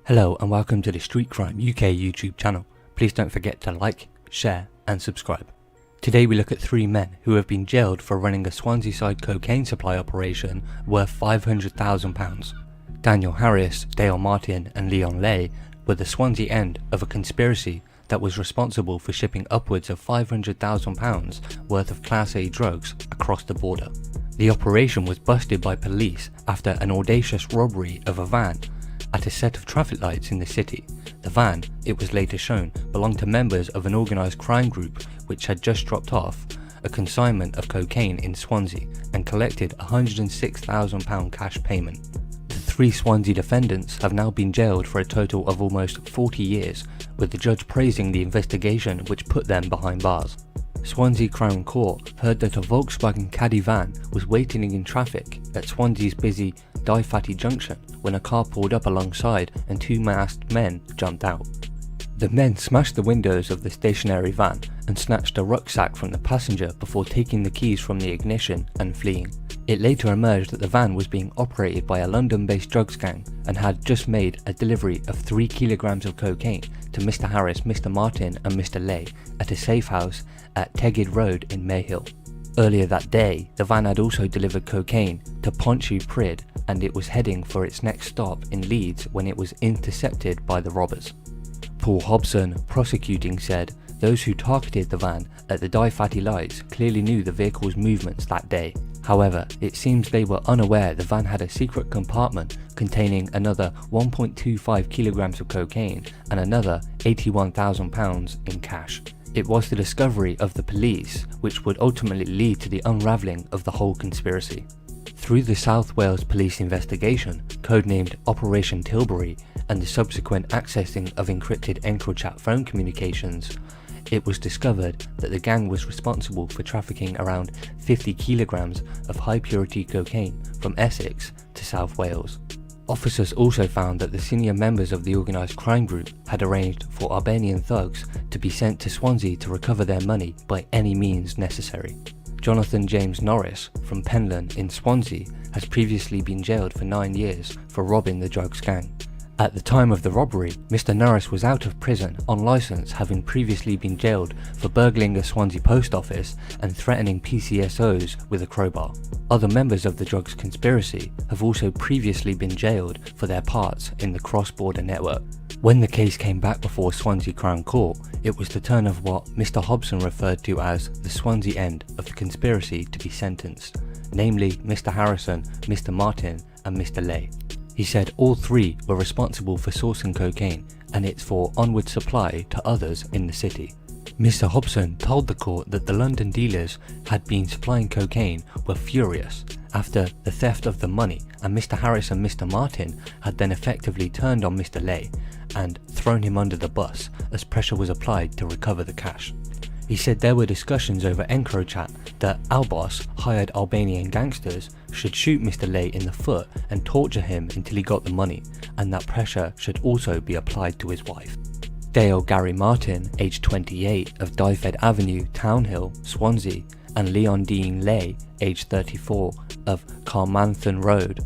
Hello and welcome to the Street Crime UK YouTube channel. Please don't forget to like, share and subscribe. Today we look at three men who have been jailed for running a Swansea side cocaine supply operation worth £500,000. Daniel Harris, Dale Martin and Leon Lay were the Swansea end of a conspiracy that was responsible for shipping upwards of £500,000 worth of Class A drugs across the border. The operation was busted by police after an audacious robbery of a van at a set of traffic lights in the city. The van, it was later shown, belonged to members of an organised crime group which had just dropped off a consignment of cocaine in Swansea and collected a £106,000 cash payment. The three Swansea defendants have now been jailed for a total of almost 40 years, with the judge praising the investigation which put them behind bars. Swansea Crown Court heard that a Volkswagen Caddy van was waiting in traffic at Swansea's busy Diefatty junction when a car pulled up alongside and two masked men jumped out. The men smashed the windows of the stationary van and snatched a rucksack from the passenger before taking the keys from the ignition and fleeing. It later emerged that the van was being operated by a London-based drugs gang and had just made a delivery of 3 kilograms of cocaine to Mr. Harris, Mr. Martin and Mr. Lay at a safe house at Tegid Road in Mayhill. Earlier that day, the van had also delivered cocaine to Pontchartrain and it was heading for its next stop in Leeds when it was intercepted by the robbers. Paul Hobson, prosecuting, said those who targeted the van at the Diefatty lights clearly knew the vehicle's movements that day. However, it seems they were unaware the van had a secret compartment containing another 1.25 kilograms of cocaine and another £81,000 in cash. It was the discovery of the police which would ultimately lead to the unravelling of the whole conspiracy. Through the South Wales police investigation, codenamed Operation Tilbury, and the subsequent accessing of encrypted EncroChat phone communications, it was discovered that the gang was responsible for trafficking around 50 kilograms of high-purity cocaine from Essex to South Wales. Officers also found that the senior members of the organised crime group had arranged for Albanian thugs to be sent to Swansea to recover their money by any means necessary. Jonathan James Norris from Penlan in Swansea has previously been jailed for 9 years for robbing the drugs gang. At the time of the robbery, Mr. Norris was out of prison on licence, having previously been jailed for burgling a Swansea post office and threatening PCSOs with a crowbar. Other members of the drugs conspiracy have also previously been jailed for their parts in the cross-border network. When the case came back before Swansea Crown Court, it was the turn of what Mr. Hobson referred to as the Swansea end of the conspiracy to be sentenced, namely Mr. Harrison, Mr. Martin and Mr. Lay. He said all three were responsible for sourcing cocaine and its for onward supply to others in the city. Mr. Hobson told the court that the London dealers had been supplying cocaine were furious after the theft of the money, and Mr. Harris and Mr. Martin had then effectively turned on Mr. Lay and thrown him under the bus as pressure was applied to recover the cash. He said there were discussions over EncroChat that Albos hired Albanian gangsters should shoot Mr. Lay in the foot and torture him until he got the money, and that pressure should also be applied to his wife. Dale Gary Martin, aged 28, of Dyfed Avenue, Townhill, Swansea, and Leon Dean Lay, aged 34, of Carmarthen Road.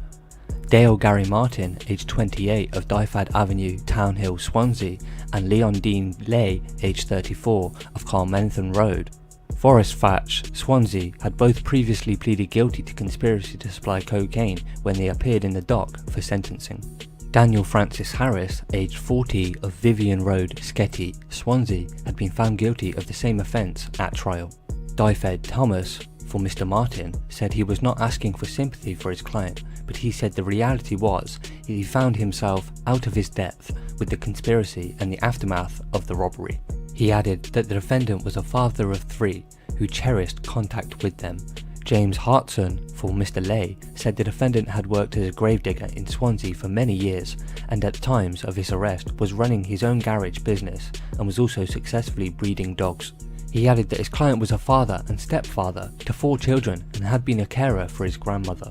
Dale Gary Martin, aged 28, of Dyfed Avenue, Townhill, Swansea, and Leon Dean Lay, aged 34, of Carmarthen Road. Forrest Thatch, Swansea, had both previously pleaded guilty to conspiracy to supply cocaine when they appeared in the dock for sentencing. Daniel Francis Harris, aged 40, of Vivian Road, Sketty, Swansea, had been found guilty of the same offence at trial. Dyfed Thomas, for Mr. Martin, said he was not asking for sympathy for his client, but he said the reality was he found himself out of his depth with the conspiracy and the aftermath of the robbery. He added that the defendant was a father of 3 who cherished contact with them. James Hartson, for Mr. Lay, said the defendant had worked as a gravedigger in Swansea for many years and at times of his arrest was running his own garage business and was also successfully breeding dogs. He added that his client was a father and stepfather to 4 children and had been a carer for his grandmother.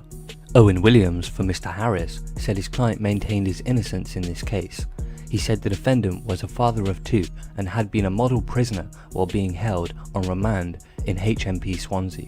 Owen Williams, for Mr. Harris, said his client maintained his innocence in this case. He said the defendant was a father of 2 and had been a model prisoner while being held on remand in HMP Swansea.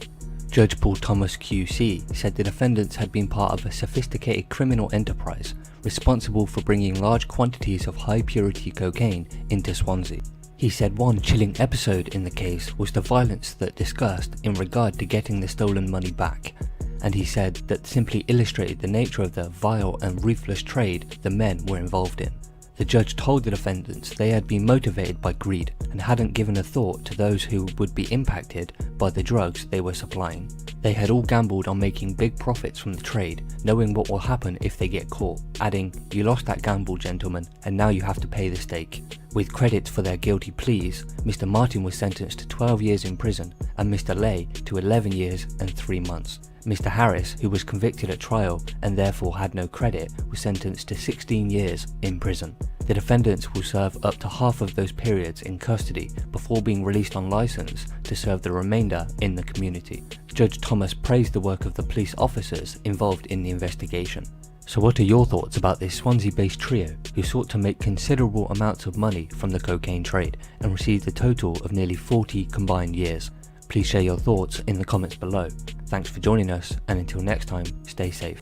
Judge Paul Thomas QC said the defendants had been part of a sophisticated criminal enterprise responsible for bringing large quantities of high-purity cocaine into Swansea. He said one chilling episode in the case was the violence that discussed in regard to getting the stolen money back, and he said that simply illustrated the nature of the vile and ruthless trade the men were involved in. The judge told the defendants they had been motivated by greed and hadn't given a thought to those who would be impacted by the drugs they were supplying. They had all gambled on making big profits from the trade, knowing what will happen if they get caught, adding, "You lost that gamble, gentlemen, and now you have to pay the stake." With credits for their guilty pleas, Mr. Martin was sentenced to 12 years in prison and Mr. Lay to 11 years and 3 months. Mr. Harris, who was convicted at trial and therefore had no credit, was sentenced to 16 years in prison. The defendants will serve up to half of those periods in custody before being released on license to serve the remainder in the community. Judge Thomas praised the work of the police officers involved in the investigation. So what are your thoughts about this Swansea-based trio who sought to make considerable amounts of money from the cocaine trade and received a total of nearly 40 combined years? Please share your thoughts in the comments below. Thanks for joining us, and until next time, stay safe.